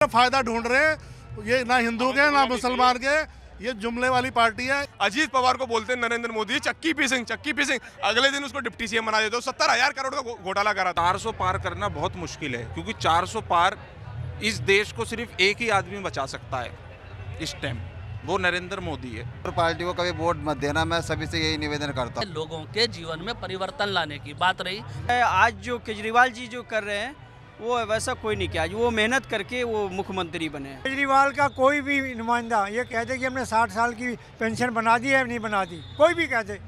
फायदा ढूंढ रहे हैं, ये ना हिंदू के ना मुसलमान के, ये जुमले वाली पार्टी है। अजीत पवार को बोलते हैं नरेंद्र मोदी चक्की पीसिंग, अगले दिन उसको डिप्टी सीएम बना देते हो। 70,000 करोड़ का घोटाला करा था। 400 पार करना बहुत मुश्किल है, क्योंकि 400 पार इस देश को सिर्फ एक ही आदमी बचा सकता है इस टाइम, वो नरेंद्र मोदी है। और पार्टी को कभी वोट मत देना, मैं सभी से यही निवेदन करता हूँ। लोगों के जीवन में परिवर्तन लाने की बात रही। आज जो केजरीवाल जी जो कर रहे हैं वो वैसा कोई नहीं किया, वो मेहनत करके वो मुख्यमंत्री बने। केजरीवाल का कोई भी नुमाइंदा ये कह दे कि हमने 60 साल की पेंशन बना दी है, नहीं बना दी, कोई भी कह दे,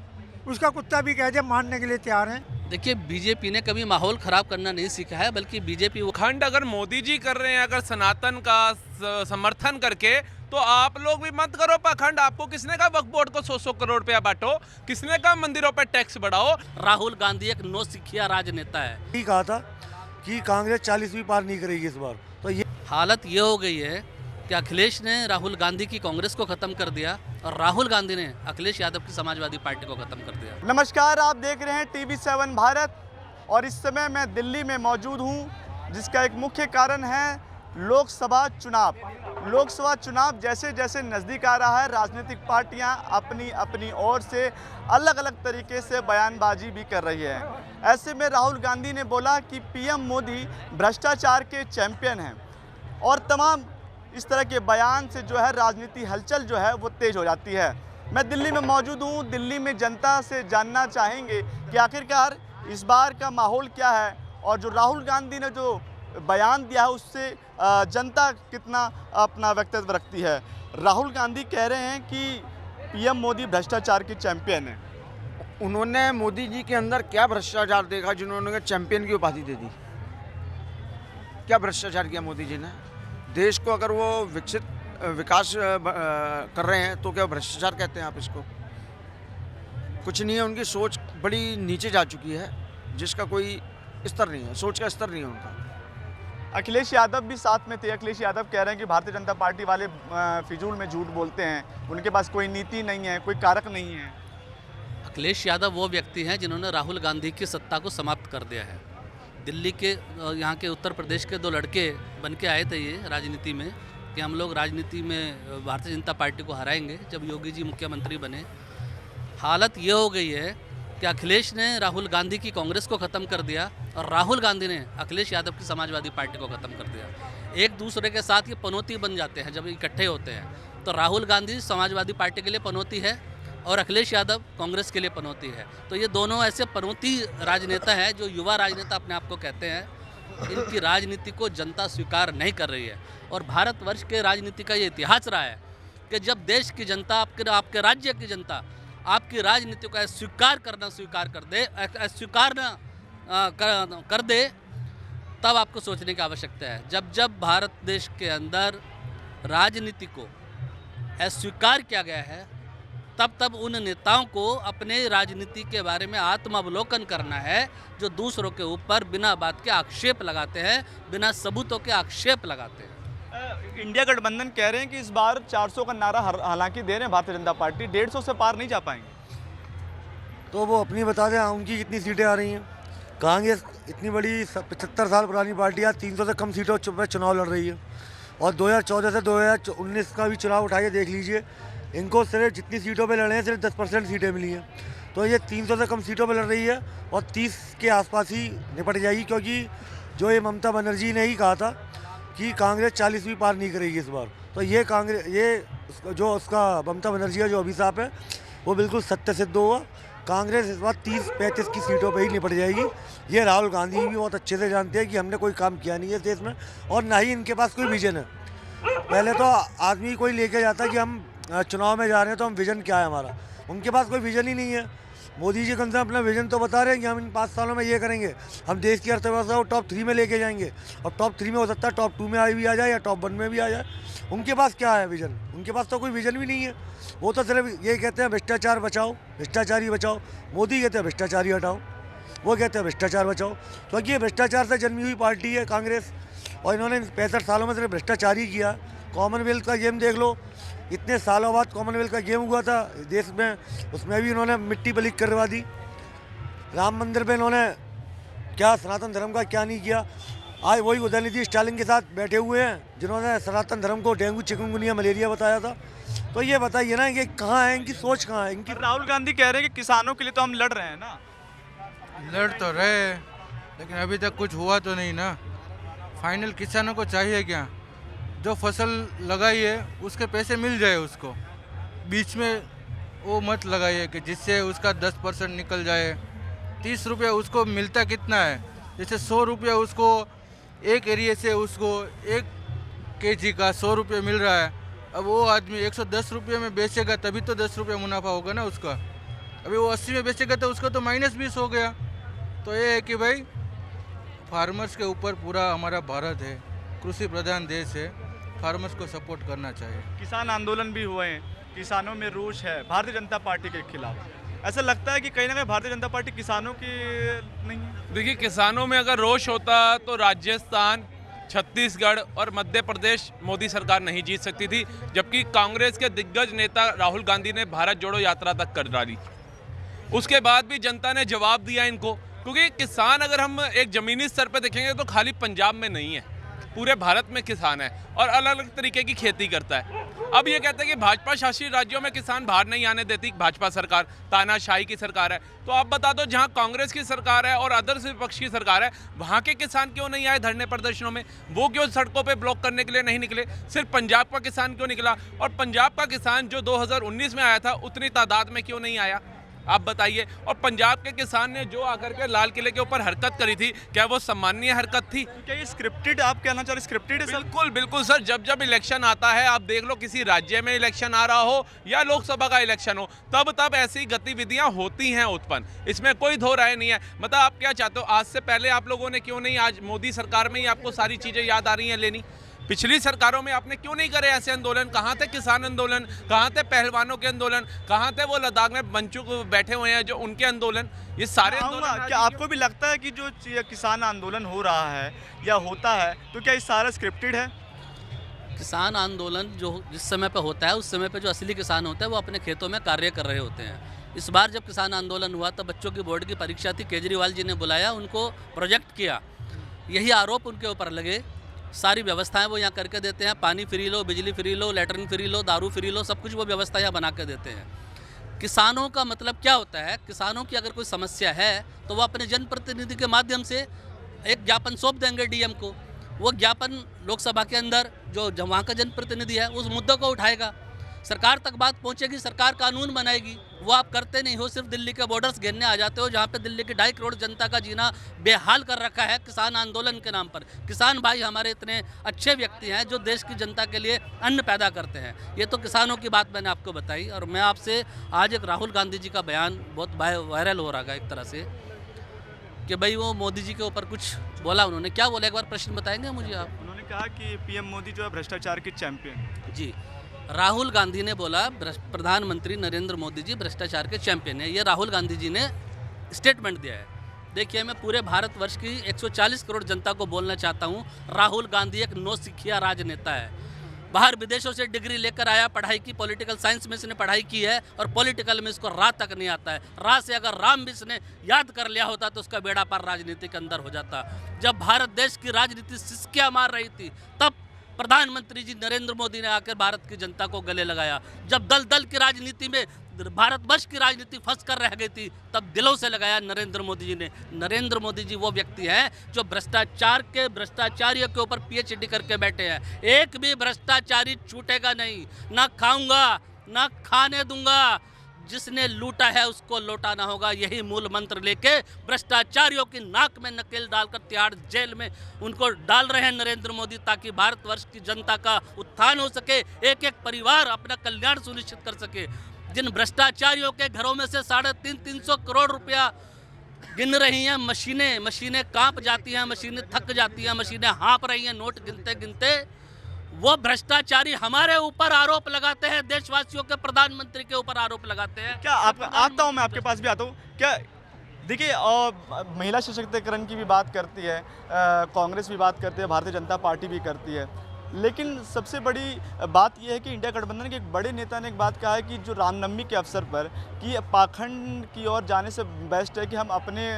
उसका कुत्ता भी कह दे, मानने के लिए तैयार हैं। देखिए, बीजेपी ने कभी माहौल खराब करना नहीं सीखा है, बल्कि बीजेपी खंड अगर मोदी जी कर रहे हैं, अगर सनातन का समर्थन करके, तो आप लोग भी मत करो पाखंड। आपको किसने कहा वक्फ बोर्ड को 100 करोड़ रुपया बांटो? किसने कहा मंदिरों पर टैक्स बढ़ाओ? राहुल गांधी एक नौसिखिया राजनेता है। ठीक कहा था कि कांग्रेस 40वीं पार नहीं करेगी इस बार, तो ये हालत ये हो गई है कि अखिलेश ने राहुल गांधी की कांग्रेस को खत्म कर दिया और राहुल गांधी ने अखिलेश यादव की समाजवादी पार्टी को खत्म कर दिया। नमस्कार, आप देख रहे हैं TV7 भारत और इस समय मैं दिल्ली में मौजूद हूँ, जिसका एक मुख्य कारण है लोकसभा चुनाव। लोकसभा चुनाव जैसे जैसे नज़दीक आ रहा है, राजनीतिक पार्टियां अपनी अपनी ओर से अलग अलग तरीके से बयानबाजी भी कर रही है। ऐसे में राहुल गांधी ने बोला कि पीएम मोदी भ्रष्टाचार के चैंपियन हैं और तमाम इस तरह के बयान से जो है राजनीति हलचल जो है वो तेज़ हो जाती है। मैं दिल्ली में मौजूद हूँ, दिल्ली में जनता से जानना चाहेंगे कि आखिरकार इस बार का माहौल क्या है और जो राहुल गांधी ने जो बयान दिया है उससे जनता कितना अपना वक्तव्य रखती है। राहुल गांधी कह रहे हैं कि पीएम मोदी भ्रष्टाचार के चैंपियन हैं। उन्होंने मोदी जी के अंदर क्या भ्रष्टाचार देखा जिन्होंने चैंपियन की उपाधि दे दी? क्या भ्रष्टाचार किया मोदी जी ने? देश को अगर वो विकास कर रहे हैं तो क्या भ्रष्टाचार कहते हैं आप इसको? कुछ नहीं है, उनकी सोच बड़ी नीचे जा चुकी है, जिसका कोई स्तर नहीं है, सोच का स्तर नहीं है उनका। अखिलेश यादव भी साथ में थे। अखिलेश यादव कह रहे हैं कि भारतीय जनता पार्टी वाले फिजूल में झूठ बोलते हैं, उनके पास कोई नीति नहीं है, कोई कारक नहीं है। अखिलेश यादव वो व्यक्ति हैं जिन्होंने राहुल गांधी की सत्ता को समाप्त कर दिया है। दिल्ली के यहाँ के उत्तर प्रदेश के 2 लड़के बन के आए थे ये राजनीति में कि हम लोग राजनीति में भारतीय जनता पार्टी को हराएंगे जब योगी जी मुख्यमंत्री बने। हालत ये हो गई है कि अखिलेश ने राहुल गांधी की कांग्रेस को ख़त्म कर दिया और राहुल गांधी ने अखिलेश यादव की समाजवादी पार्टी को ख़त्म कर दिया। एक दूसरे के साथ ये पनौती बन जाते हैं जब इकट्ठे होते हैं। तो राहुल गांधी समाजवादी पार्टी के लिए पनौती है और अखिलेश यादव कांग्रेस के लिए पनौती है। तो ये दोनों ऐसे पनौती राजनेता हैं जो युवा राजनेता अपने आप को कहते हैं। इनकी राजनीति को जनता स्वीकार नहीं कर रही है और भारतवर्ष के राजनीति का ये इतिहास रहा है कि जब देश की जनता, आपके राज्य की जनता आपकी राजनीति को अस्वीकार कर दे, तब आपको सोचने की आवश्यकता है। जब भारत देश के अंदर राजनीति को अस्वीकार किया गया है, तब उन नेताओं को अपने राजनीति के बारे में आत्मावलोकन करना है, जो दूसरों के ऊपर बिना बात के आक्षेप लगाते हैं, बिना सबूतों के आक्षेप लगाते हैं। इंडिया गठबंधन कह रहे हैं कि इस बार 400 का नारा हालांकि दे रहे हैं भारतीय जनता पार्टी, 150 से पार नहीं जा पाएंगे। तो वो अपनी बता दें उनकी कितनी सीटें आ रही हैं। कांग्रेस इतनी बड़ी 75 साल पुरानी पार्टी है, 300 से कम सीटों पर चुनाव लड़ रही है और 2014 से 2019 का भी चुनाव उठाइए देख लीजिए, इनको सिर्फ जितनी सीटों पे लड़े हैं सिर्फ 10% सीटें मिली हैं। तो ये 300 से कम सीटों पे लड़ रही है और 30 के आसपास ही निपट जाएगी, क्योंकि जो ये ममता बनर्जी ने ही कहा था कि कांग्रेस 40वीं पार नहीं करेगी इस बार। तो ये जो उसका ममता बनर्जी का जो अभिशाप है वो बिल्कुल सत्य सिद्ध हुआ। कांग्रेस इस बार 30-35 की सीटों पे ही निपट जाएगी। ये राहुल गांधी भी बहुत अच्छे से जानते हैं कि हमने कोई काम किया नहीं है इस देश में और ना ही इनके पास कोई विजन है। पहले तो आदमी कोई लेके जाता कि हम चुनाव में जा रहे हैं तो हम विजन क्या है हमारा, उनके पास कोई विजन ही नहीं है। मोदी जी कम से कम अपना विजन तो बता रहे हैं कि हम इन 5 सालों में ये करेंगे, हम देश की अर्थव्यवस्था को टॉप 3 में लेके जाएंगे और टॉप 3 में हो सकता है टॉप 2 में भी आ जाए या टॉप 1 में भी आ जाए। उनके पास क्या है विजन? उनके पास तो कोई विजन भी नहीं है। वो तो सिर्फ ये कहते हैं भ्रष्टाचार बचाओ, भ्रष्टाचारी बचाओ। मोदी कहते हैं भ्रष्टाचारी हटाओ, वो कहते हैं भ्रष्टाचार बचाओ। क्योंकि ये भ्रष्टाचार से जन्मी हुई पार्टी है कांग्रेस और इन्होंने 65 सालों में सिर्फ भ्रष्टाचार ही किया। कॉमनवेल्थ का गेम देख लो, इतने सालों बाद कॉमनवेल्थ का गेम हुआ था देश में, उसमें भी इन्होंने मिट्टी पलीक करवा दी। राम मंदिर पे इन्होंने क्या सनातन धर्म का क्या नहीं किया। आज वही उदयनिधि स्टालिन के साथ बैठे हुए हैं जिन्होंने सनातन धर्म को डेंगू, चिकनगुनिया, मलेरिया बताया था। तो ये बताइए ना कि कहाँ है इनकी सोच, कहाँ है इनकी। राहुल गांधी कह रहे हैं कि किसानों के लिए तो हम लड़ रहे हैं ना। लड़ तो रहे, लेकिन अभी तक कुछ हुआ तो नहीं ना। फाइनल किसानों को चाहिए क्या? जो फसल लगाई है उसके पैसे मिल जाए उसको, बीच में वो मत लगाइए कि जिससे उसका 10% निकल जाए। 30 रुपये उसको मिलता कितना है? जैसे 100 रुपये उसको एक एरिया से उसको 1 kg का 100 रुपये मिल रहा है। अब वो आदमी 110 रुपये में बेचेगा तभी तो 10 रुपये मुनाफा होगा ना उसका। अभी वो 80 में बेचेगा तो उसका तो -20 हो गया। तो ये है कि भाई फार्मर्स के ऊपर पूरा हमारा भारत है, कृषि प्रधान देश है, फार्मर्स को सपोर्ट करना चाहिए। किसान आंदोलन भी हुए हैं, किसानों में रोष है भारतीय जनता पार्टी के खिलाफ। ऐसा लगता है कि कहीं ना कहीं भारतीय जनता पार्टी किसानों की नहीं है। देखिए, किसानों में अगर रोष होता तो राजस्थान, छत्तीसगढ़ और मध्य प्रदेश मोदी सरकार नहीं जीत सकती थी, जबकि कांग्रेस के दिग्गज नेता राहुल गांधी ने भारत जोड़ो यात्रा तक कर डाली। उसके बाद भी जनता ने जवाब दिया इनको, क्योंकि किसान अगर हम एक ज़मीनी स्तर पर देखेंगे तो खाली पंजाब में नहीं है, पूरे भारत में किसान है और अलग अलग तरीके की खेती करता है। अब ये कहते हैं कि भाजपा शासित राज्यों में किसान बाहर नहीं आने देती भाजपा सरकार, तानाशाही की सरकार है। तो आप बता दो, जहां कांग्रेस की सरकार है और अदर्स विपक्ष की सरकार है, वहां के किसान क्यों नहीं आए धरने प्रदर्शनों में? वो क्यों सड़कों पे ब्लॉक करने के लिए नहीं निकले? सिर्फ पंजाब का किसान क्यों निकला? और पंजाब का किसान जो 2019 में आया था उतनी तादाद में क्यों नहीं आया? आप बताइए। और पंजाब के किसान ने जो आकर के लाल किले के ऊपर हरकत करी थी, क्या वो सम्माननीय हरकत थी? क्या ये स्क्रिप्टेड, आप कहना चाह रहे स्क्रिप्टेड है? बिल्कुल बिल्कुल सर, जब जब इलेक्शन आता है, आप देख लो किसी राज्य में इलेक्शन आ रहा हो या लोकसभा का इलेक्शन हो, तब तब ऐसी गतिविधियां होती हैं उत्पन्न, इसमें कोई दो राय नहीं है। मतलब आप क्या चाहते हो, आज से पहले आप लोगों ने क्यों नहीं, आज मोदी सरकार में ही आपको सारी चीज़ें याद आ रही हैं लेनी? पिछली सरकारों में आपने क्यों नहीं करे ऐसे आंदोलन? कहाँ थे किसान आंदोलन? कहाँ थे पहलवानों के आंदोलन? कहाँ थे वो लद्दाख में बंचू बैठे हुए हैं जो उनके आंदोलन? ये सारे आंदोलन। क्या आपको भी लगता है कि जो किसान आंदोलन हो रहा है या होता है, तो क्या ये सारा स्क्रिप्टेड है? किसान आंदोलन जो जिस समय पे होता है, उस समय पे जो असली किसान होता है वो अपने खेतों में कार्य कर रहे होते हैं। इस बार जब किसान आंदोलन हुआ तब बच्चों की बोर्ड की परीक्षा थी, केजरीवाल जी ने बुलाया, उनको प्रोजेक्ट किया, यही आरोप उनके ऊपर लगे। सारी व्यवस्थाएं वो यहाँ करके देते हैं, पानी फ्री लो, बिजली फ्री लो, लेटरिन फ्री लो, दारू फ्री लो, सब कुछ वो व्यवस्था यहाँ बना के देते हैं। किसानों का मतलब क्या होता है? किसानों की अगर कोई समस्या है तो वो अपने जनप्रतिनिधि के माध्यम से एक ज्ञापन सौंप देंगे डीएम को। वो ज्ञापन लोकसभा के अंदर जो वहाँ का जनप्रतिनिधि है उस मुद्दे को उठाएगा, सरकार तक बात पहुंचेगी, सरकार कानून बनाएगी। वो आप करते नहीं हो, सिर्फ दिल्ली के बॉर्डर्स घेरने आ जाते हो, जहाँ पे दिल्ली की 2.5 करोड़ जनता का जीना बेहाल कर रखा है किसान आंदोलन के नाम पर। किसान भाई हमारे इतने अच्छे व्यक्ति हैं जो देश की जनता के लिए अन्न पैदा करते हैं। ये तो किसानों की बात मैंने आपको बताई। और मैं आपसे आज एक राहुल गांधी जी का बयान बहुत वायरल हो रहा है एक तरह से, कि भाई वो मोदी जी के ऊपर कुछ बोला। उन्होंने क्या बोला, एक बार प्रश्न बताएंगे मुझे आप? उन्होंने कहा कि पीएम मोदी जो है भ्रष्टाचार के चैंपियन। जी, राहुल गांधी ने बोला प्रधानमंत्री नरेंद्र मोदी जी भ्रष्टाचार के चैंपियन है। ये राहुल गांधी जी ने स्टेटमेंट दिया है। देखिए, मैं पूरे भारतवर्ष की 140 करोड़ जनता को बोलना चाहता हूँ, राहुल गांधी एक नौसिखिया राजनेता है। बाहर विदेशों से डिग्री लेकर आया, पढ़ाई की, पॉलिटिकल साइंस में इसने पढ़ाई की है और पॉलिटिकल में इसको रा तक नहीं आता है। रा से अगर राम भी इसने याद कर लिया होता तो उसका बेड़ा पार राजनीति के अंदर हो जाता। जब भारत देश की राजनीति सिसकियां मार रही थी तब प्रधानमंत्री जी नरेंद्र मोदी ने आकर भारत की जनता को गले लगाया। जब दल दल की राजनीति में भारतवर्ष की राजनीति फंस कर रह गई थी तब दिलों से लगाया नरेंद्र मोदी जी ने। नरेंद्र मोदी जी वो व्यक्ति हैं जो भ्रष्टाचारियों के ऊपर पीएचडी करके बैठे हैं। एक भी भ्रष्टाचारी छूटेगा नहीं, ना खाऊंगा ना खाने दूंगा। जिसने लूटा है उसको लौटाना होगा, यही मूल मंत्र लेके भ्रष्टाचारियों की नाक में नकेल डालकर तिहाड़ जेल में उनको डाल रहे हैं नरेंद्र मोदी, ताकि भारतवर्ष की जनता का उत्थान हो सके, एक एक परिवार अपना कल्याण सुनिश्चित कर सके। जिन भ्रष्टाचारियों के घरों में से 350 करोड़ रुपया गिन रही हैं मशीनें कांप जाती हैं, मशीनें थक जाती हैं, मशीनें हाँप रही हैं नोट गिनते गिनते, वो भ्रष्टाचारी हमारे ऊपर आरोप लगाते हैं, देशवासियों के प्रधानमंत्री के ऊपर आरोप लगाते हैं। क्या आप आता हूँ, मैं आपके पास भी आता हूँ। क्या देखिए, महिला सशक्तिकरण की भी बात करती है, कांग्रेस भी बात करती है, भारतीय जनता पार्टी भी करती है, लेकिन सबसे बड़ी बात यह है कि इंडिया गठबंधन के एक बड़े नेता ने एक बात कहा है कि जो रामनवमी के अवसर पर कि पाखंड की ओर जाने से बेस्ट है कि हम अपने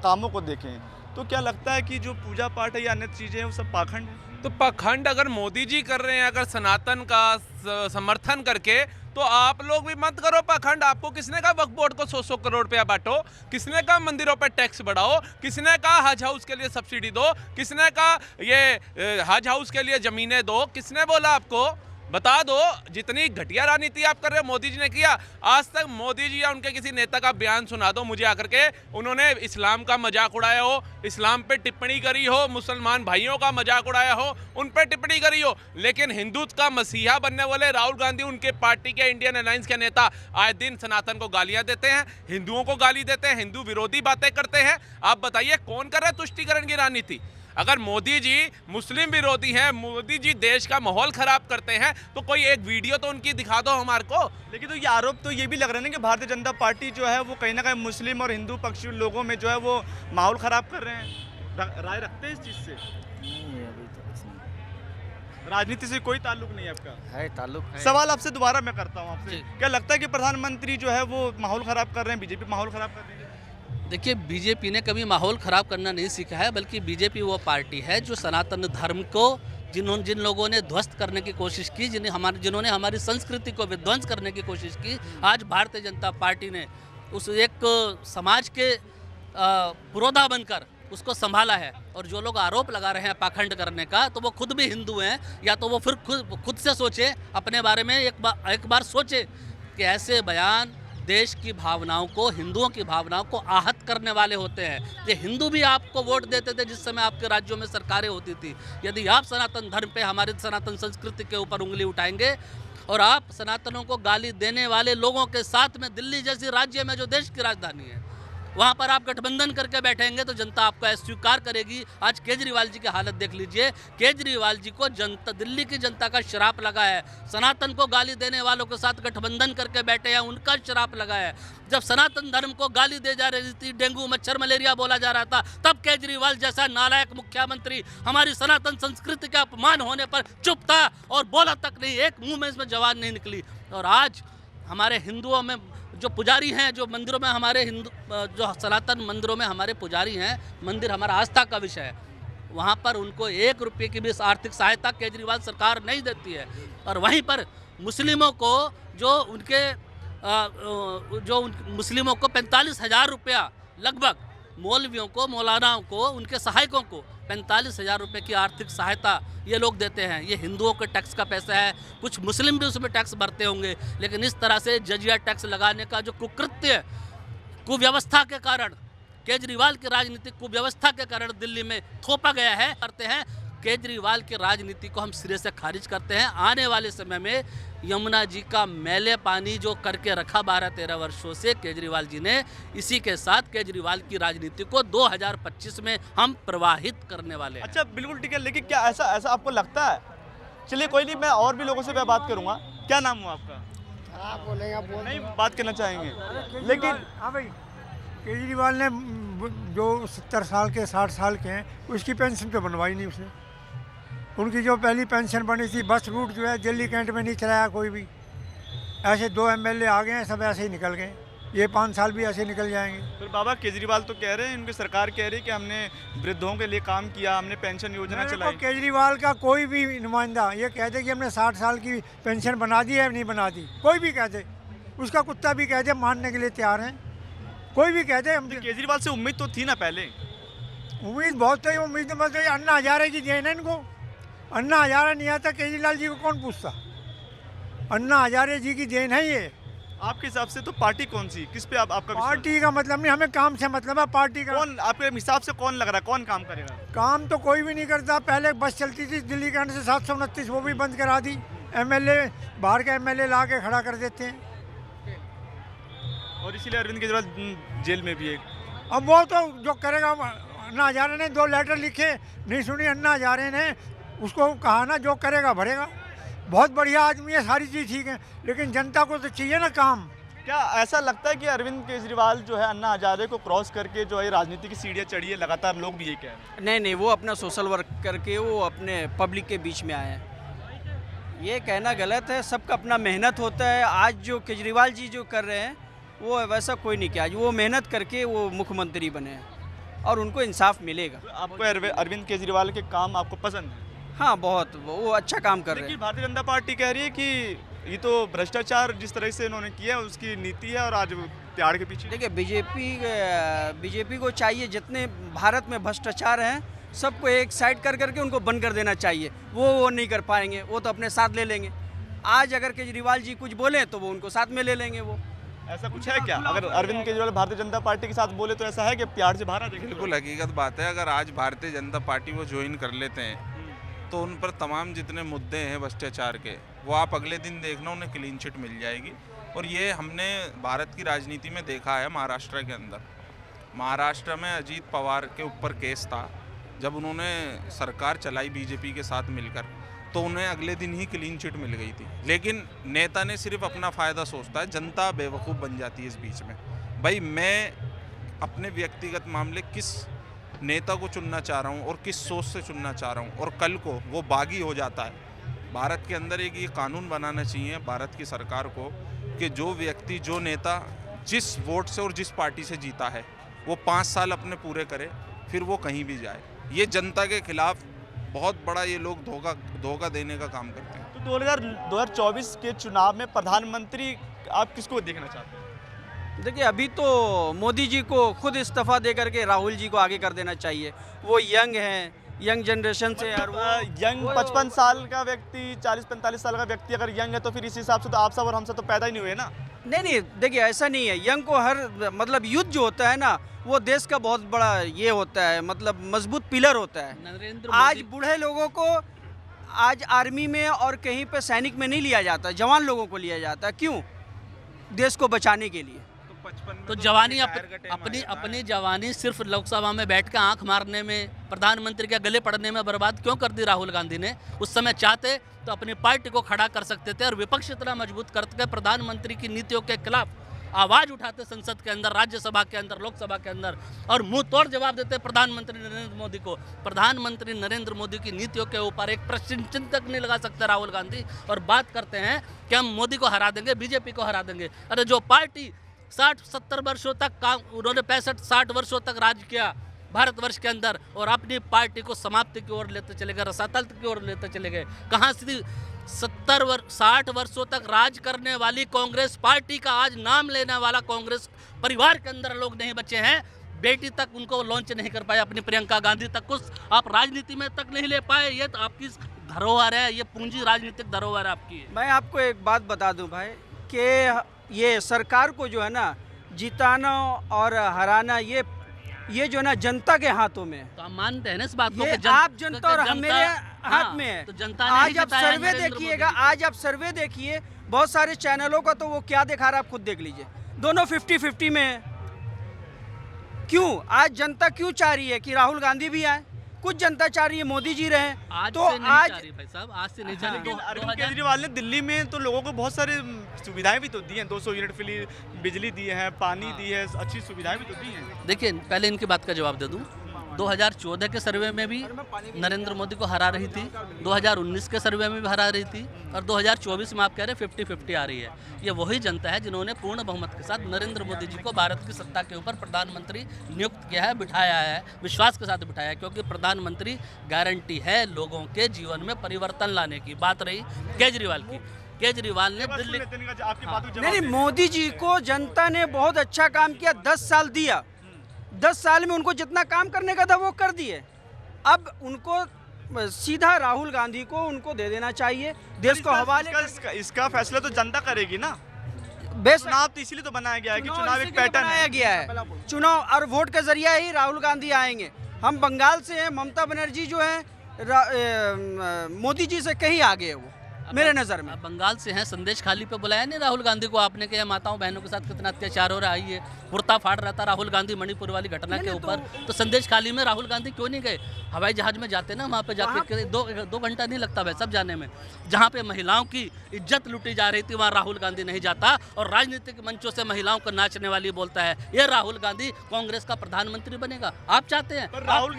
कामों को देखें। तो क्या लगता है कि जो पूजा पाठ है या अन्य चीज़ें हैं वो सब पाखंड है? तो पाखंड अगर मोदी जी कर रहे हैं, अगर सनातन का समर्थन करके, तो आप लोग भी मत करो पाखंड। आपको किसने कहा वक्फ बोर्ड को 100 करोड़ रुपया बांटो? किसने कहा मंदिरों पर टैक्स बढ़ाओ? किसने कहा हज हाउस के लिए सब्सिडी दो? किसने कहा ये हज हाउस के लिए जमीनें दो? किसने बोला आपको? बता दो। जितनी घटिया राजनीति आप कर रहे हो मोदी जी ने किया। आज तक मोदी जी या उनके किसी नेता का बयान सुना दो मुझे आकर के, उन्होंने इस्लाम का मजाक उड़ाया हो, इस्लाम पे टिप्पणी करी हो, मुसलमान भाइयों का मजाक उड़ाया हो, उन पे टिप्पणी करी हो। लेकिन हिंदुत्व का मसीहा बनने वाले राहुल गांधी, उनके पार्टी के इंडियन अलायंस के नेता आए दिन सनातन को गालियां देते हैं, हिंदुओं को गाली देते हैं, हिंदू विरोधी बातें करते हैं। आप बताइए कौन कर रहा है तुष्टीकरण की राजनीति? अगर मोदी जी मुस्लिम विरोधी हैं, मोदी जी देश का माहौल खराब करते हैं, तो कोई एक वीडियो तो उनकी दिखा दो हमारे को। लेकिन तो ये आरोप तो ये भी लग रहा है ना कि भारतीय जनता पार्टी जो है वो कहीं ना कहीं मुस्लिम और हिंदू पक्षी लोगों में जो है वो माहौल खराब कर रहे हैं। राय रखते हैं इस चीज़ से? नहीं अभी तो कुछ नहीं राजनीति से कोई ताल्लुक नहीं है आपका? है, ताल्लुक है। सवाल आपसे दोबारा मैं करता हूँ आपसे, जी। क्या लगता है कि प्रधानमंत्री जो है वो माहौल खराब कर रहे हैं, बीजेपी माहौल खराब कर रही है? देखिए, बीजेपी ने कभी माहौल ख़राब करना नहीं सीखा है, बल्कि बीजेपी वो पार्टी है जो सनातन धर्म को जिन लोगों ने ध्वस्त करने की कोशिश की, जिन्होंने हमारी संस्कृति को विध्वंस करने की कोशिश की, आज भारतीय जनता पार्टी ने उस एक समाज के पुरोधा बनकर उसको संभाला है। और जो लोग आरोप लगा रहे हैं पाखंड करने का, तो वो खुद भी हिंदू हैं, या तो वो फिर खुद से सोचे अपने बारे में, एक बार सोचे कि ऐसे बयान देश की भावनाओं को, हिंदुओं की भावनाओं को आहत करने वाले होते हैं। ये हिंदू भी आपको वोट देते थे जिस समय आपके राज्यों में सरकारें होती थी। यदि आप सनातन धर्म पे, हमारी सनातन संस्कृति के ऊपर उंगली उठाएंगे और आप सनातनों को गाली देने वाले लोगों के साथ में दिल्ली जैसी राज्य में जो देश की राजधानी है वहाँ पर आप गठबंधन करके बैठेंगे तो जनता आपको अस्वीकार करेगी। आज केजरीवाल जी की हालत देख लीजिए। केजरीवाल जी को दिल्ली की जनता का श्राप लगा है। सनातन को गाली देने वालों के साथ गठबंधन करके बैठे हैं, उनका श्राप लगा है। जब सनातन धर्म को गाली दे जा रही थी, डेंगू मच्छर मलेरिया बोला जा रहा था, तब केजरीवाल जैसा नालायक मुख्यमंत्री हमारी सनातन संस्कृति का अपमान होने पर चुप था और बोला तक नहीं, एक मुँह में इसमें जवान नहीं निकली। और आज हमारे हिंदुओं में जो पुजारी हैं, जो मंदिरों में हमारे जो सनातन मंदिरों में हमारे पुजारी हैं, मंदिर हमारा आस्था का विषय है, वहाँ पर उनको 1 रुपये की भी आर्थिक सहायता केजरीवाल सरकार नहीं देती है। और वहीं पर मुस्लिमों को मुस्लिमों को 45,000 रुपया लगभग, मौलवियों को, मौलानाओं को, उनके सहायकों को 45,000 रुपये की आर्थिक सहायता ये लोग देते हैं। ये हिंदुओं के टैक्स का पैसा है, कुछ मुस्लिम भी उसमें टैक्स भरते होंगे, लेकिन इस तरह से जजिया टैक्स लगाने का जो कुकृत्य, कुव्यवस्था के कारण, केजरीवाल की राजनीतिक कुव्यवस्था के कारण दिल्ली में थोपा गया है। करते हैं केजरीवाल की राजनीति को हम सिरे से खारिज करते हैं। आने वाले समय में यमुना जी का मैले पानी जो करके रखा 12-13 वर्षों से केजरीवाल जी ने, इसी के साथ केजरीवाल की राजनीति को 2025 में हम प्रवाहित करने वाले हैं। अच्छा, बिल्कुल ठीक है, लेकिन क्या ऐसा आपको लगता है? चलिए कोई नहीं, मैं और भी लोगों से मैं बात करूंगा। क्या नाम हुआ आपका? आप बोलेंगे नहीं, बात करना चाहेंगे, लेकिन हाँ भाई, केजरीवाल ने जो 70 साल के 60 साल के हैं उसकी पेंशन तो बनवाई नहीं उसने। उनकी जो पहली पेंशन बनी थी, बस रूट जो है दिल्ली कैंट में नहीं चलाया कोई भी। ऐसे 2 MLA आ गए हैं, सब ऐसे ही निकल गए। ये 5 साल भी ऐसे निकल जाएंगे। फिर बाबा केजरीवाल तो कह रहे हैं, उनकी सरकार कह रही है कि हमने वृद्धों के लिए काम किया, हमने पेंशन योजना चलाई। केजरीवाल का कोई भी नुमाइंदा ये कहते कि हमने 60 साल की पेंशन बना दी है, नहीं बना दी, कोई भी कहते, उसका कुत्ता भी कहते, मानने के लिए तैयार हैं, कोई भी कहते। हम केजरीवाल से उम्मीद तो थी ना पहले? उम्मीद बहुत है, उम्मीद बस अन्ना हजारे की देन है इनको। अन्ना हजारे नहीं आता केजरीवाल जी को कौन पूछता? अन्ना हजारे जी की देन है ये। आपके हिसाब से तो पार्टी कौन सी, किस पे आपका पार्टी का मतलब नहीं, हमें काम से मतलब है। पार्टी का कौन आपके हिसाब से कौन लग रहा है, कौन काम करेगा? काम तो कोई भी नहीं करता। पहले बस चलती थी दिल्ली कैंट से 729, वो भी बंद करा दी। MLA बाहर के MLA ला के खड़ा कर देते हैं, और इसीलिए अरविंद केजरीवाल जेल में भी है। अब वो तो जो करेगा, अन्ना हजारे ने 2 लेटर लिखे, नहीं सुनी अन्ना हजारे ने, उसको कहा ना जो करेगा भरेगा। बहुत बढ़िया आदमी है, सारी चीज़ ठीक है, लेकिन जनता को तो चाहिए ना काम। क्या ऐसा लगता है कि अरविंद केजरीवाल जो है अन्ना हजारे को क्रॉस करके जो है राजनीति की सीढ़ियाँ चढ़ी है? लगातार लोग भी ये कह रहे हैं। नहीं, वो अपना सोशल वर्क करके वो अपने पब्लिक के बीच में आए हैं। ये कहना गलत है, सबका अपना मेहनत होता है। आज जो केजरीवाल जी जो कर रहे हैं वो वैसा कोई नहीं किया, वो मेहनत करके वो मुख्यमंत्री बने हैं। और उनको इंसाफ मिलेगा। तो आपको अरविंद केजरीवाल के काम आपको पसंद है? हाँ, बहुत, वो अच्छा काम कर रहे लेकिन हैं। भारतीय जनता पार्टी कह रही है कि ये तो भ्रष्टाचार जिस तरह से इन्होंने किया है उसकी नीति है और आज त्याड़ के पीछे। देखिए, बीजेपी को चाहिए जितने भारत में भ्रष्टाचार हैं सबको एक साइड कर करके उनको बंद कर देना चाहिए। वो नहीं कर पाएंगे, वो तो अपने साथ ले लेंगे। आज अगर केजरीवाल जी कुछ बोले तो वो उनको साथ में ले लेंगे। वो ऐसा कुछ है क्या? अगर अरविंद केजरीवाल भारतीय जनता पार्टी के साथ बोले तो ऐसा है कि प्यार से बाहर आ जाएंगे? बिल्कुल हकीकत बात है। अगर आज भारतीय जनता पार्टी वो ज्वाइन कर लेते हैं तो उन पर तमाम जितने मुद्दे हैं भ्रष्टाचार के, वो आप अगले दिन देखना उन्हें क्लीन चिट मिल जाएगी। और ये हमने भारत की राजनीति में देखा है। महाराष्ट्र के अंदर, महाराष्ट्र में अजीत पवार के ऊपर केस था, जब उन्होंने सरकार चलाई बीजेपी के साथ मिलकर तो उन्हें अगले दिन ही क्लीन चिट मिल गई थी। लेकिन नेता ने सिर्फ अपना फ़ायदा सोचता है, जनता बेवकूफ़ बन जाती है इस बीच में। भाई, मैं अपने व्यक्तिगत मामले किस नेता को चुनना चाह रहा हूँ और किस सोच से चुनना चाह रहा हूँ, और कल को वो बागी हो जाता है। भारत के अंदर एक ये कानून बनाना चाहिए भारत की सरकार को कि जो व्यक्ति, जो नेता जिस वोट से और जिस पार्टी से जीता है वो 5 साल अपने पूरे करे, फिर वो कहीं भी जाए। ये जनता के खिलाफ बहुत बड़ा ये लोग धोखा देने का काम करते हैं। तो 2024 के चुनाव में प्रधानमंत्री आप किसको देखना चाहते हैं? देखिए, अभी तो मोदी जी को खुद इस्तीफा दे करके राहुल जी को आगे कर देना चाहिए। वो यंग हैं, यंग जनरेशन से, और वो यंग 55 साल का व्यक्ति, 40-45 साल का व्यक्ति अगर यंग है तो फिर इस हिसाब से तो आप सब और हम सब तो पैदा ही नहीं हुए ना। नहीं, देखिए ऐसा नहीं है। यंग को हर मतलब युद्ध जो होता है ना, वो देश का बहुत बड़ा ये होता है, मतलब मजबूत पिलर होता है। आज बूढ़े लोगों को आज आर्मी में और कहीं पे सैनिक में नहीं लिया जाता, जवान लोगों को लिया जाता है। क्यों? देश को बचाने के लिए। तो जवानी अपनी जवानी सिर्फ लोकसभा में बैठ कर आंख मारने में, प्रधानमंत्री के गले पड़ने में बर्बाद क्यों कर दी राहुल गांधी ने? उस समय चाहते तो अपनी पार्टी को खड़ा कर सकते थे और विपक्ष इतना मजबूत करके प्रधानमंत्री की नीतियों के खिलाफ आवाज उठाते संसद के अंदर, राज्यसभा के अंदर, लोकसभा के अंदर, और मुंह तोड़ जवाब देते प्रधानमंत्री नरेंद्र मोदी को। प्रधानमंत्री नरेंद्र मोदी की नीतियों के ऊपर एक प्रश्न चिन्ह तक नहीं लगा सकते राहुल गांधी, और बात करते हैं कि हम मोदी को हरा देंगे, बीजेपी को हरा देंगे। अरे जो पार्टी 60-70 वर्षों तक काम, उन्होंने 65-60 वर्षों तक राज किया भारतवर्ष के अंदर, और अपनी पार्टी को समाप्ति की ओर लेते चले गए, रसातल की ओर लेते चले गए। कहाँ से 60 वर्षों तक राज करने वाली कांग्रेस पार्टी का आज नाम लेने वाला कांग्रेस परिवार के अंदर लोग नहीं बचे हैं। बेटी तक उनको लॉन्च नहीं कर पाए, अपनी प्रियंका गांधी तक कुछ आप राजनीति में तक नहीं ले पाए। ये तो आपकी धरोहर है, ये पूंजी राजनीतिक धरोहर आपकी है। मैं आपको एक बात बता दूं भाई कि ये सरकार को जो है ना जिताना और हराना, ये जो है ना जनता के हाथों में है। तो हम मानते हैं ना इस बात को, आप जनता और मेरे हाथ में है। तो जनता ने आज आप सर्वे देखिएगा, आज आप सर्वे देखिए, बहुत सारे चैनलों का तो वो क्या दिखा रहा है आप खुद देख लीजिए, दोनों 50-50 में है। क्यों? आज जनता क्यों चाह रही है कि राहुल गांधी भी आए? कुछ जनता चाह रही है मोदी जी रहे। आज तो से नहीं आज चाह रही भाई साहब, आज से नहीं चाह रही। लेकिन अरविंद केजरीवाल ने दिल्ली में तो लोगों को बहुत सारे सुविधाएं भी तो दी हैं, 200 यूनिट फ्री बिजली दी है, पानी दी है, अच्छी सुविधाएं भी तो दी हैं। देखिए, पहले इनकी बात का जवाब दे दूं। 2014 के सर्वे में भी नरेंद्र मोदी को हरा रही थी, 2019 के सर्वे में भी हरा रही थी, और 2024 में आप कह रहे हैं 50-50 आ रही है। ये वही जनता है जिन्होंने पूर्ण बहुमत के साथ नरेंद्र मोदी जी को भारत की सत्ता के ऊपर प्रधानमंत्री नियुक्त किया है, बिठाया है, विश्वास के साथ बिठाया है, क्योंकि प्रधानमंत्री गारंटी है लोगों के जीवन में परिवर्तन लाने की। बात रही केजरीवाल की, केजरीवाल ने दिल्ली, नहीं, मोदी जी को जनता ने बहुत अच्छा काम किया, 10 साल दिया, 10 साल में उनको जितना काम करने का था वो कर दिए। अब उनको सीधा राहुल गांधी को उनको दे देना चाहिए, देश को हवाले। इसका फैसला तो जनता करेगी ना। बेस चुनाव तो इसीलिए तो बनाया गया है कि चुनाव एक पैटर्न बनाया गया है। चुनाव और वोट के जरिए ही राहुल गांधी आएंगे। हम बंगाल से हैं, ममता बनर्जी जो है मोदी जी से कहीं आगे है वो मेरे नज़र में। बंगाल से हैं, संदेश खाली पे बुलाया नहीं राहुल गांधी को आपने कि माताओं बहनों के साथ कितना अत्याचार हो रहा है, ये कुर्ता फाड़ रहा था राहुल गांधी मणिपुर वाली घटना के ऊपर। तो संदेश खाली में राहुल गांधी क्यों नहीं गए? हवाई जहाज में जाते ना, वहाँ पे जाके 2 घंटा नहीं लगता भाई सब जाने में। जहाँ पे महिलाओं की इज्जत लूटी जा रही थी वहाँ राहुल गांधी नहीं जाता, और राजनीतिक मंचों से महिलाओं को नाचने वाली बोलता है। ये राहुल गांधी कांग्रेस का प्रधानमंत्री बनेगा, आप चाहते हैं? पर राहुल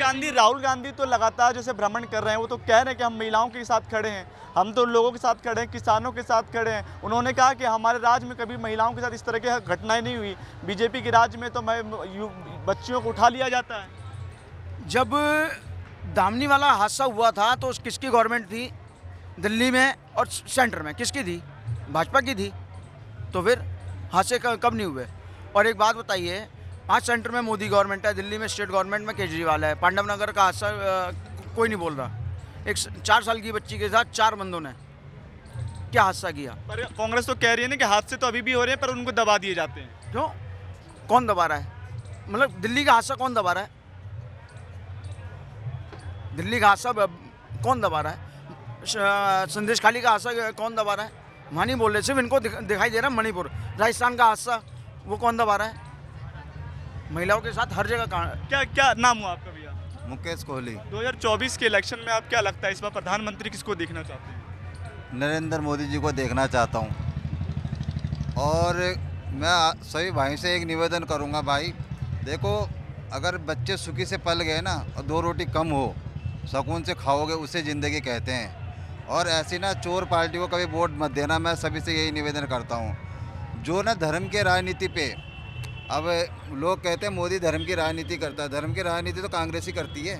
गांधी तो लगातार जैसे भ्रमण कर रहे हैं, वो तो कह रहे हैं कि हम महिलाओं के साथ खड़े हैं, हम तो लोगों के साथ खड़े हैं, किसानों के साथ खड़े हैं। उन्होंने कहा कि हमारे राज्य में कभी महिलाओं के साथ इस तरह की घटनाएं नहीं हुई, बीजेपी के राज्य में तो बच्चियों को उठा लिया जाता है। जब दामनी वाला हादसा हुआ था तो किसकी गवर्नमेंट थी दिल्ली में और सेंटर में? किसकी थी? भाजपा की थी। तो फिर हादसे कब नहीं हुए? और एक बात बताइए, 5 सेंटर में मोदी गवर्नमेंट है, दिल्ली में स्टेट गवर्नमेंट में केजरीवाल है। पांडव नगर का हादसा कोई नहीं बोल रहा। एक 4 साल की बच्ची के साथ 4 बंदों ने क्या हादसा किया? पर कांग्रेस तो कह रही है ना कि हादसे तो अभी भी हो रहे हैं पर उनको दबा दिए जाते हैं। क्यों? कौन दबा रहा है? मतलब दिल्ली का हादसा कौन दबा रहा है? दिल्ली का हादसा कौन दबा रहा है? संदेश खाली का हादसा कौन दबा रहा है? वहाँ नहीं बोल रहे, सिर्फ इनको दिखाई दे रहा है मणिपुर। राजस्थान का हादसा वो कौन दबा रहा है? महिलाओं के साथ हर जगह क्या क्या नाम हुआ आपका भैया? मुकेश कोहली। 2024 के इलेक्शन में आप क्या लगता है इस बार प्रधानमंत्री किसको देखना चाहते हैं? नरेंद्र मोदी जी को देखना चाहता हूँ। और मैं सभी भाई से एक निवेदन करूँगा, भाई देखो, अगर बच्चे सुखी से पल गए ना और 2 रोटी कम हो, सुकून से खाओगे, उसे ज़िंदगी कहते हैं। और ऐसी ना चोर पार्टी को कभी वोट मत देना। मैं सभी से यही निवेदन करता हूँ। जो ना धर्म के राजनीति पे, अब लोग कहते हैं मोदी धर्म की राजनीति करता है। धर्म की राजनीति तो कांग्रेस ही करती है।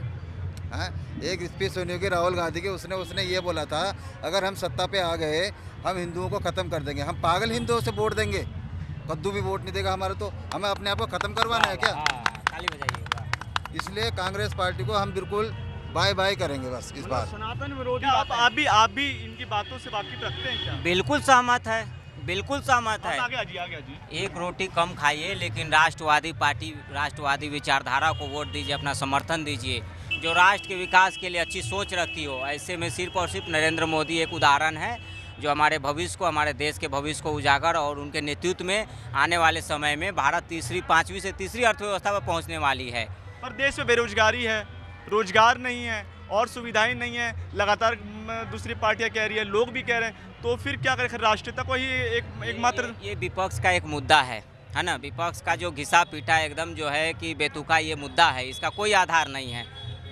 हाँ, एक स्पीच सुनी होगी राहुल गांधी की, उसने ये बोला था, अगर हम सत्ता पे आ गए हम हिंदुओं को ख़त्म कर देंगे। हम पागल हिंदुओं से वोट देंगे? कद्दू भी वोट नहीं देगा हमारा। तो हमें अपने आप को ख़त्म करवाना है क्या? इसलिए कांग्रेस पार्टी को हम बिल्कुल बाय बाय करेंगे बस इस बार। सनातन विरोधी आप भी इनकी बातों से वाकिफ रखते हैं क्या? बिल्कुल सहमत है, बिल्कुल सहमत है। आगे आजी। एक रोटी कम खाइए, लेकिन राष्ट्रवादी पार्टी, राष्ट्रवादी विचारधारा को वोट दीजिए, अपना समर्थन दीजिए। जो राष्ट्र के विकास के लिए अच्छी सोच रखती हो, ऐसे में सिर्फ और सिर्फ नरेंद्र मोदी एक उदाहरण है जो हमारे भविष्य को, हमारे देश के भविष्य को उजागर, और उनके नेतृत्व में आने वाले समय में भारत 5वीं से तीसरी अर्थव्यवस्था पर पहुंचने वाली है। पर देश में बेरोजगारी है, रोजगार नहीं है और सुविधाएं नहीं है। लगातार दूसरी पार्टियां कह रही है, लोग भी कह रहे हैं, तो फिर क्या करें? राष्ट्रीयता को ही एक मात्र ये विपक्ष का एक मुद्दा है ना। विपक्ष का जो घिसा पीटा एकदम जो है कि बेतुका ये मुद्दा है, इसका कोई आधार नहीं है,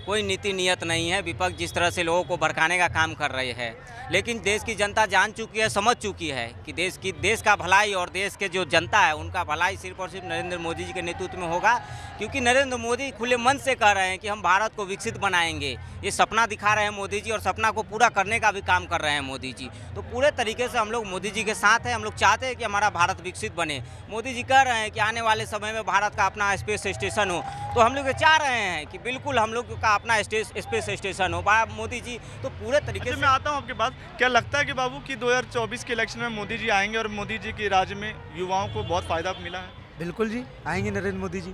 कोई नीति नियत नहीं है। विपक्ष जिस तरह से लोगों को भड़काने का काम कर रही है, लेकिन देश की जनता जान चुकी है, समझ चुकी है कि देश का भलाई और देश के जो जनता है उनका भलाई सिर्फ और सिर्फ नरेंद्र मोदी जी के नेतृत्व में होगा। क्योंकि नरेंद्र मोदी खुले मन से कह रहे हैं कि हम भारत को विकसित बनाएंगे। ये सपना दिखा रहे हैं मोदी जी, और सपना को पूरा करने का भी काम कर रहे हैं मोदी जी। तो पूरे तरीके से हम लोग मोदी जी के साथ हैं। हम लोग चाहते हैं कि हमारा भारत विकसित बने। मोदी जी कह रहे हैं कि आने वाले समय में भारत का अपना स्पेस स्टेशन हो, तो हम लोग ये चाह रहे हैं कि बिल्कुल हम लोग का अपना स्पेस स्टेशन हो मोदी जी। तो पूरे तरीके से मैं आता हूँ आपके पास। क्या लगता है कि बाबू कि 2024 के इलेक्शन में मोदी जी आएंगे और मोदी जी के राज्य में युवाओं को बहुत फायदा मिला है? बिल्कुल जी, आएंगे नरेंद्र मोदी जी।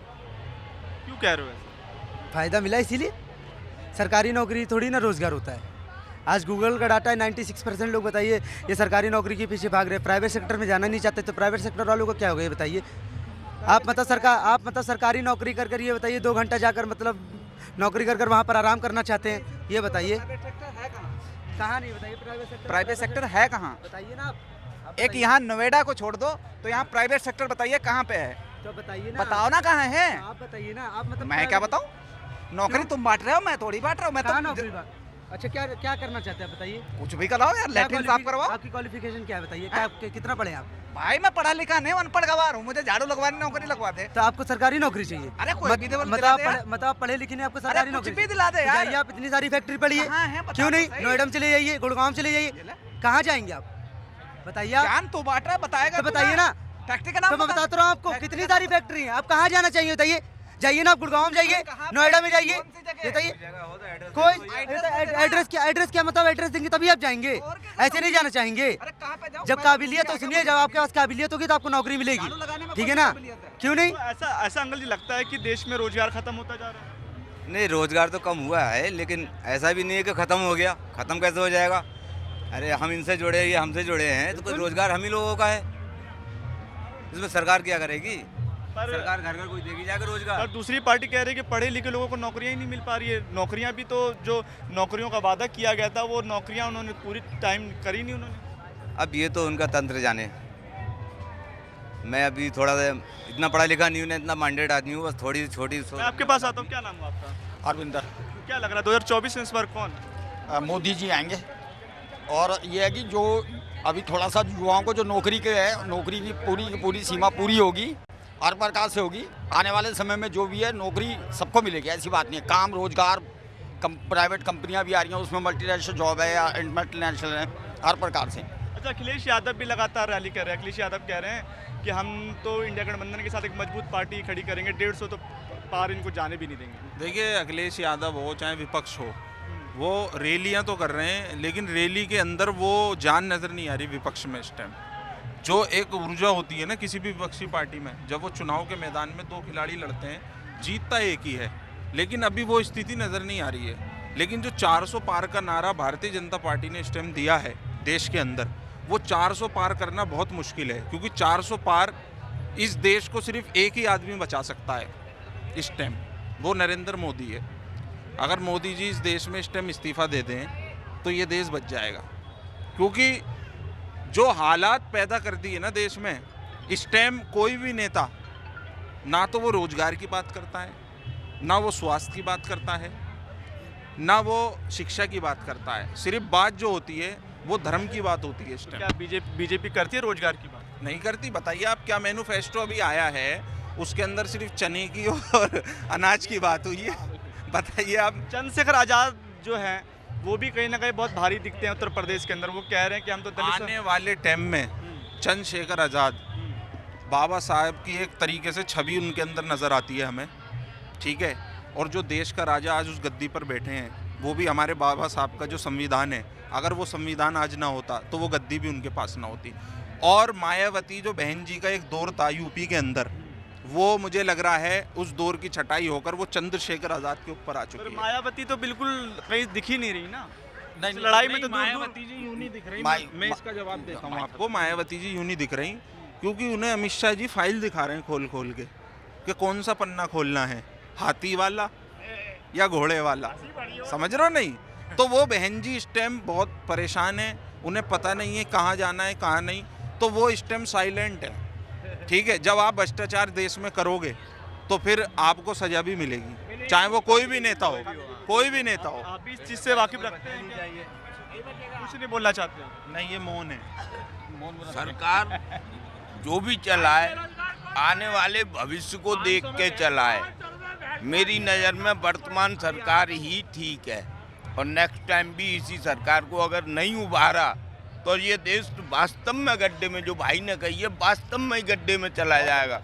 क्यों कह रहे हो? फ़ायदा मिला इसीलिए। सरकारी नौकरी थोड़ी ना रोज़गार होता है। आज गूगल का डाटा है 96% लोग बताइए ये सरकारी नौकरी के पीछे भाग रहे हैं, प्राइवेट सेक्टर में जाना नहीं चाहते। तो प्राइवेट सेक्टर वालों को क्या होगा ये बताइए? आप मतलब सरकारी नौकरी कर ये बताइए 2 घंटा जाकर मतलब नौकरी कर वहाँ पर आराम करना चाहते हैं, ये बताइए। कहाँ नहीं बताइए प्राइवेट सेक्टर है कहाँ? बताइए ना आप। एक यहाँ नोएडा को छोड़ दो तो यहाँ प्राइवेट सेक्टर बताइए कहाँ पे है? तो बताइए ना, बताओ ना कहाँ है। आप बताइए ना। आप मतलब मैं क्या बताऊँ? नौकरी तुम बांट रहे हो, मैं थोड़ी बांट रहा हूँ। मैं तो नौकरी बात। अच्छा, क्या करना चाहते हैं बताइए? कुछ भी कराओ यार, लैट्रिन साफ करवाओ। आपकी क्वालिफिकेशन क्या है बताइए? क्या कितना पढ़े आप? भाई मैं पढ़ा लिखा नहीं, अनपढ़ गवार हूँ। मुझे झाड़ू लगवाने नौकरी लगवा दे। तो आपको सरकारी नौकरी चाहिए? अरे कोई भी दिला दे यार। मतलब पढ़े लिखे नहीं, आपको सरकारी नौकरी भी दिला दे यार। आप इतनी सारी फैक्ट्री पढ़ी है, क्यों नहीं नोएडा में चले जाइए, गुड़गांव चले जाइए। कहाँ जाएंगे आप बताइए? जान तो बांट रहा, बताएगा तो बताइए ना। फैक्ट्री का नाम तो मैं बताता रहा हूँ आपको, कितनी सारी फैक्ट्री है। आप कहाँ जाना चाहिए बताइए? जाइए ना, आप गुड़गांव में जाइए, नोएडा में जाइए, बताइए। कोई एड्रेस क्या मतलब? एड्रेस देंगे तभी आप जाएंगे, ऐसे नहीं जाना चाहेंगे। जब काबिलियत हो, सुनिए, जब आपके पास काबिलियत होगी तो आपको नौकरी मिलेगी, ठीक है ना? क्यों नहीं? ऐसा अंकल जी लगता है कि देश में रोजगार खत्म होता जा रहा है? नहीं, रोजगार तो कम हुआ है, लेकिन ऐसा भी नहीं है कि ख़त्म हो गया। ख़त्म कैसे हो जाएगा? अरे हम इनसे जुड़े, ये हमसे जुड़े हैं, तो कोई रोजगार हम ही लोगों का है। इसमें सरकार क्या करेगी? सरकार घर घर कोई देगी जाकर रोजगार। और दूसरी पार्टी कह रही है कि पढ़े लिखे लोगों को नौकरियां ही नहीं मिल पा रही है। नौकरियां भी तो जो नौकरियों का वादा किया गया था वो नौकरियां उन्होंने पूरी टाइम करी नहीं उन्होंने। अब ये तो उनका तंत्र जाने। मैं अभी थोड़ा सा इतना पढ़ा लिखा नहीं हूँ, इतना माइंडेड आदमी हूँ, बस थोड़ी छोटी सोच। मैं आपके पास आता हूँ। क्या नाम है आपका? अरविंदर। क्या लग रहा है 2024 में इस बार कौन? मोदी जी आएंगे। और ये है कि जो अभी थोड़ा सा युवाओं को जो नौकरी के है, नौकरी की पूरी सीमा पूरी होगी हर प्रकार से होगी। आने वाले समय में जो भी है नौकरी सबको मिलेगी, ऐसी बात नहीं है। काम रोजगार प्राइवेट कंपनियां भी आ रही हैं, उसमें मल्टीनेशनल जॉब है या मल्टीनेशनल है, हर प्रकार से। अच्छा, अखिलेश यादव भी लगातार रैली कर रहे हैं। अखिलेश यादव कह रहे हैं कि हम तो इंडिया गठबंधन के साथ एक मजबूत पार्टी खड़ी करेंगे, 150 तो पार इनको जाने भी नहीं देंगे। देखिए, अखिलेश यादव हो चाहे विपक्ष हो, वो रैलियां तो कर रहे हैं, लेकिन रैली के अंदर वो जान नज़र नहीं आ रही विपक्ष में इस टाइम। जो एक ऊर्जा होती है ना किसी भी विपक्षी पार्टी में, जब वो चुनाव के मैदान में दो खिलाड़ी लड़ते हैं, जीतता एक ही है, लेकिन अभी वो स्थिति नज़र नहीं आ रही है। लेकिन जो 400 पार का नारा भारतीय जनता पार्टी ने इस टाइम दिया है देश के अंदर, वो 400 पार करना बहुत मुश्किल है, क्योंकि 400 पार इस देश को सिर्फ एक ही आदमी बचा सकता है इस टाइम, वो नरेंद्र मोदी है। अगर मोदी जी इस देश में इस टाइम इस्तीफा दे दें तो ये देश बच जाएगा, क्योंकि जो हालात पैदा कर दिए ना देश में इस टाइम, कोई भी नेता ना तो वो रोजगार की बात करता है, ना वो स्वास्थ्य की बात करता है, ना वो शिक्षा की बात करता है। सिर्फ बात जो होती है वो धर्म की बात होती है इस टाइम। क्या बीजेपी करती है रोजगार की बात? नहीं करती। बताइए आप, क्या मैनिफेस्टो अभी आया है उसके अंदर सिर्फ चने की और अनाज की बात हुई है? बताइए आप। चंद्रशेखर आजाद जो हैं वो भी कहीं ना कहीं बहुत भारी दिखते हैं उत्तर प्रदेश के अंदर। वो कह रहे हैं कि हम तो दलित आने वाले टाइम में चंद्रशेखर आज़ाद, बाबा साहब की एक तरीके से छवि उनके अंदर नज़र आती है हमें, ठीक है। और जो देश का राजा आज उस गद्दी पर बैठे हैं, वो भी हमारे बाबा साहब का जो संविधान है, अगर वो संविधान आज ना होता तो वो गद्दी भी उनके पास ना होती। और मायावती जो बहन जी का एक दौर था यूपी के अंदर, वो मुझे लग रहा है उस दौर की छटाई होकर वो चंद्रशेखर आज़ाद के ऊपर आ चुकी है। मायावती तो बिल्कुल कहीं दिख ही नहीं रही ना नहीं, लड़ाई में। तो मायावती जी यूं नहीं दिख रही। मैं इसका जवाब देता हूँ आपको। मायावती जी यूं नहीं दिख रही क्योंकि उन्हें अमित शाह जी फाइल दिखा रहे हैं खोल खोल के कि कौन सा पन्ना खोलना है, हाथी वाला या घोड़े वाला, समझ रहे हो? नहीं तो वो बहन जी इस टाइम बहुत परेशान है, उन्हें पता नहीं है कहाँ जाना है कहाँ नहीं, तो वो इस टाइम साइलेंट है, ठीक है। जब आप भ्रष्टाचार देश में करोगे तो फिर आपको सजा भी मिलेगी, चाहे वो कोई भी नेता हो, कोई भी नेता हो। आप भी इस चीज़ से वाकिफ रखते हैं? कुछ नहीं बोलना चाहते? नहीं, ये मौन है। सरकार जो भी चलाए आने वाले भविष्य को देख के चलाए। मेरी नज़र में वर्तमान सरकार ही ठीक है, और नेक्स्ट टाइम भी इसी सरकार को अगर नहीं उभारा तो ये देश वास्तव में गड्ढे में, जो भाई ने कही है, वास्तव में ही गड्ढे में चला जाएगा,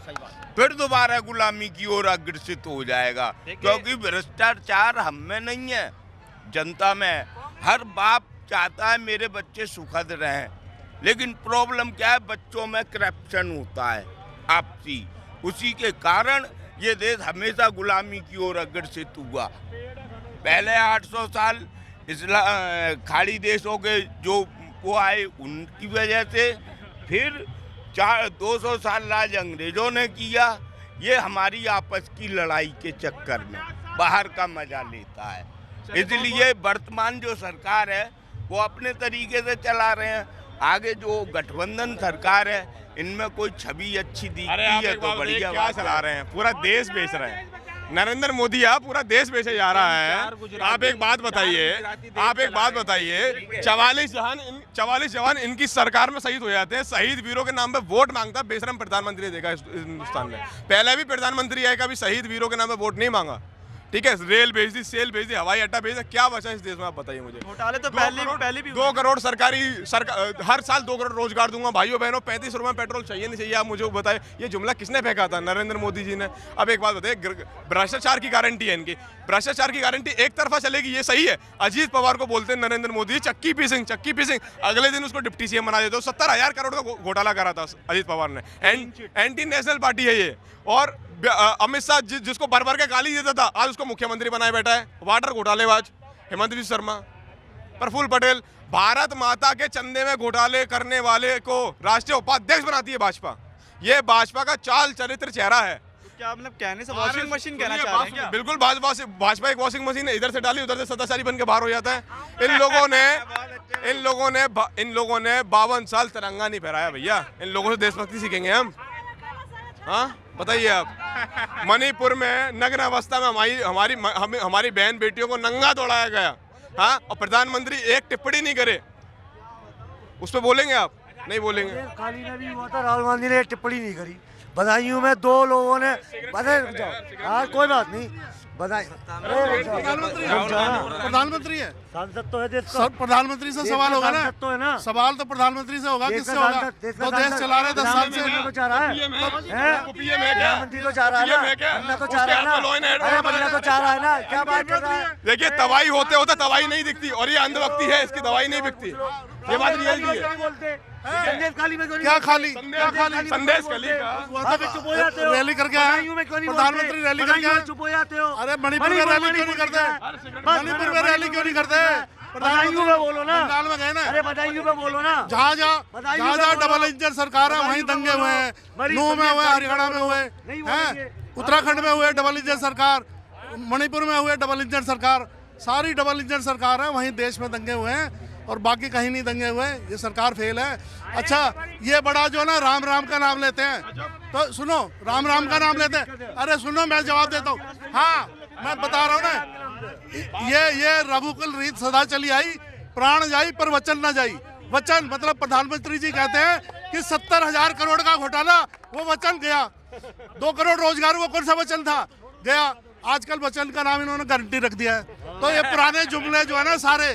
फिर दोबारा गुलामी की ओर अग्रसित हो जाएगा। क्योंकि भ्रष्टाचार हम में नहीं है, जनता में। हर बाप चाहता है मेरे बच्चे सुखद रहें, लेकिन प्रॉब्लम क्या है, बच्चों में करप्शन होता है आपसी, उसी के कारण ये देश हमेशा गुलामी की ओर अग्रसित हुआ। पहले 800 साल खाड़ी देशों के जो वो आए उनकी वजह से, फिर 200 साल राज अंग्रेजों ने किया, ये हमारी आपस की लड़ाई के चक्कर में बाहर का मजा लेता है। इसलिए वर्तमान जो सरकार है वो अपने तरीके से चला रहे हैं। आगे जो गठबंधन सरकार है इनमें कोई छवि अच्छी दिखती है तो बढ़िया। क्या चला रहे हैं, पूरा देश बेच रहे हैं। नरेंद्र मोदी आप पूरा देश बेचे जा रहा है। आप एक बात बताइए, 44 जवान इनकी सरकार में शहीद हो जाते हैं, शहीद वीरों के नाम पे वोट मांगता है बेशरम प्रधानमंत्री देखा हिंदुस्तान में। पहले भी प्रधानमंत्री आएगा, भी शहीद वीरों के नाम पे वोट नहीं मांगा, ठीक है। रेल भेज दी, सेल भेज दी, हवाई अड्डा भेज दिया, क्या बचा इस देश में आप बताइए मुझे। घोटाले तो पहले भी 2 करोड़ हर साल 2 करोड़ रोजगार दूंगा भाइयों बहनों, 35 रुपए पेट्रोल चाहिए नहीं चाहिए, आप मुझे बताए। ये जुमला किसने फेंका था? नरेंद्र मोदी जी ने। अब एक बात बताइए, भ्रष्टाचार की गारंटी है इनकी, भ्रष्टाचार की गारंटी एक तरफा चलेगी, ये सही है। अजीत पवार को बोलते हैं नरेंद्र मोदी चक्की पीसिंग, अगले दिन उसको डिप्टी सीएम बना देते हो। 70,000 करोड़ का घोटाला करा था अजीत पवार ने। एंटी नेशनल पार्टी है ये। और अमित शाह जिसको भर भर के गाली देता था, आज उसको मुख्यमंत्री बनाए बैठा है। वाटर घोटालेबाज हेमंत बिस्वा शर्मा, प्रफुल्ल पटेल, भारत माता के चंदे में घोटाले करने वाले को राष्ट्रीय उपाध्यक्ष बनाती है भाजपा। ये भाजपा का चाल चरित्र चेहरा है। तो क्या मतलब कहने से वॉशिंग मशीन कहना चाह रहे हैं क्या? बिल्कुल, भाजपा एक वॉशिंग मशीन है, इधर से डाली उधर से सदाचारी बन के बाहर हो जाता है। इन लोगों ने 52 साल तिरंगा नहीं फहराया भैया। इन लोगों से देशभक्ति सीखेंगे हम? हाँ बताइए आप। मणिपुर में नग्न अवस्था में हमारी बहन बेटियों को नंगा दौड़ाया गया, हाँ, और प्रधानमंत्री एक टिप्पणी नहीं करे, उस पर बोलेंगे आप? नहीं बोलेंगे। काली ने भी हुआ था, राहुल गांधी ने टिप्पणी नहीं करी। बधाइयों में 2 लोगों ने हाँ कोई बात नहीं बधाई। प्रधानमंत्री है, सांसद तो है देश का। प्रधानमंत्री से सवाल होगा ना, तो है ना, सवाल तो प्रधानमंत्री से होगा, किससे होगा? तो देश चला रहे 10 साल से। तो चाह रहा है प्रधानमंत्री तो चाह रहा है ना, बनना तो चाह रहा है ना, अरे बनना तो चाह रहा है ना, क्या बात कर रहा है? देखिए दवाई होते होते दवाई नहीं दिखती और ये अंधभक्ति है, इसकी दवाई नहीं बिकती, ये बात रियलिटी है। क्या खाली संदेश खाली रैली करके आए, प्रधानमंत्री रैली करके आए, चुप हो जाते हो। अरे मणिपुर में रैली क्यों नहीं करते? मणिपुर में रैली क्यों नहीं करते? बधाइयों में बोलो ना, बंगाल में गए ना, अरे बधाइयों में बोलो ना। जहाँ जहाँ डबल इंजन सरकार है वहीं दंगे हुए हैं, नूह में हुए, हरियाणा में हुए हैं, उत्तराखंड में हुए डबल इंजन सरकार, मणिपुर में हुए डबल इंजन सरकार, सारी डबल इंजन सरकार है, वहीं देश में दंगे हुए हैं और बाकी कहीं नहीं दंगे हुए। ये सरकार फेल है। अच्छा ये बड़ा जो ना राम राम का नाम लेते हैं, तो सुनो राम राम का नाम लेते हैं, अरे सुनो मैं जवाब देता हूँ। हाँ मैं बता रहा हूँ ना, ये रघुकुल रीत सदा चली आई, प्राण जाई पर वचन ना जाई। वचन मतलब प्रधानमंत्री जी कहते हैं कि 70,000 करोड़ का घोटाला, वो वचन गया। 2 करोड़ रोजगार, वो कौन सा वचन था, गया। आजकल वचन का नाम इन्होंने गारंटी रख दिया है। तो ये पुराने जुमले जो है ना सारे,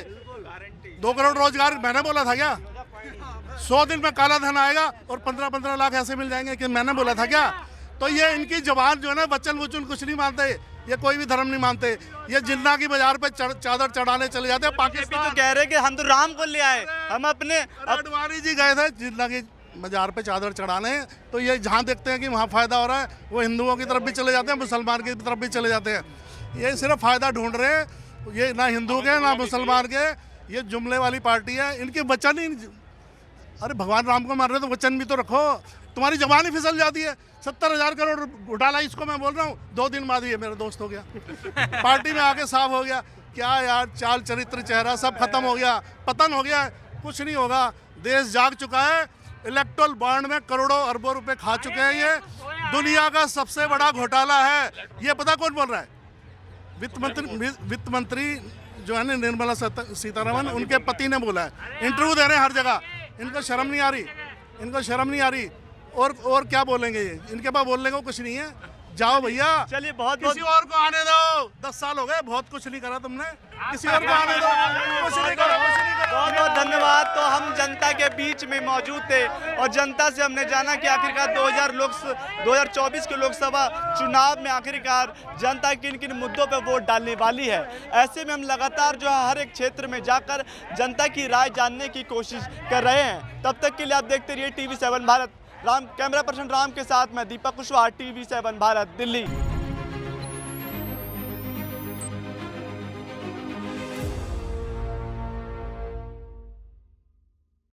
2 करोड़ रोजगार मैंने बोला था क्या? 100 दिन में काला धन आएगा और 15-15 लाख ऐसे मिल जाएंगे कि मैंने बोला था क्या? तो ये इनकी जबान जो है ना, वचन वचन कुछ नहीं मानते, ये कोई भी धर्म नहीं मानते। ये जिन्ना की बाजार पे चादर चढ़ाने चले जाते हैं। पाकिस्तान तो कह रहे हैं कि हम तो राम को ले आए, हम अपने अडवाणी जी गए थे जिन्ना की बाजार पे चादर चढ़ाने, तो ये जहाँ देखते हैं कि वहाँ फायदा हो रहा है, वो हिंदुओं की तरफ भी चले जाते हैं, मुसलमान की तरफ भी चले जाते हैं। ये सिर्फ फायदा ढूंढ रहे हैं, ये ना हिंदू के ना मुसलमान के, ये जुमले वाली पार्टी है। इनके वचन ही, अरे भगवान राम को मार रहे तो वचन भी तो रखो, तुम्हारी जबान ही फिसल जाती है। 70,000 करोड़ घोटाला इसको मैं बोल रहा हूँ, 2 दिन बाद ये मेरा दोस्त हो गया, पार्टी में आके साफ हो गया। क्या यार, चाल चरित्र चेहरा सब खत्म हो गया, पतन हो गया, कुछ नहीं होगा। देश जाग चुका है, इलेक्ट्रल बॉन्ड में करोड़ों अरबों रुपए खा चुके हैं। ये दुनिया का सबसे बड़ा घोटाला है। ये पता कौन बोल रहा है? वित्त मंत्री जो है ना निर्मला सीतारमण, उनके पति ने बोला है। इंटरव्यू दे रहे हैं हर जगह, इनको शर्म नहीं आ रही, इनको शर्म नहीं आ रही। और क्या बोलेंगे ये? इनके पास बोलने को कुछ नहीं है। जाओ भैया, चलिए बहुत किसी और को आने दो। 10 साल हो गए, बहुत कुछ नहीं करा तुमने, किसी और को आने दो, कुछ नहीं करा, कुछ नहीं करा। बहुत बहुत धन्यवाद। तो हम जनता के बीच में मौजूद थे और जनता से हमने जाना कि आखिरकार 2024 के लोकसभा चुनाव में आखिरकार जनता किन किन मुद्दों पर वोट डालने वाली है। ऐसे में हम लगातार जो है हर एक क्षेत्र में जाकर जनता की राय जानने की कोशिश कर रहे हैं। तब तक के लिए आप देखते रहिए TV7 Bharat. Camera person Ram के साथ मैं दीपक कुशवाहा, TV7 भारत, दिल्ली।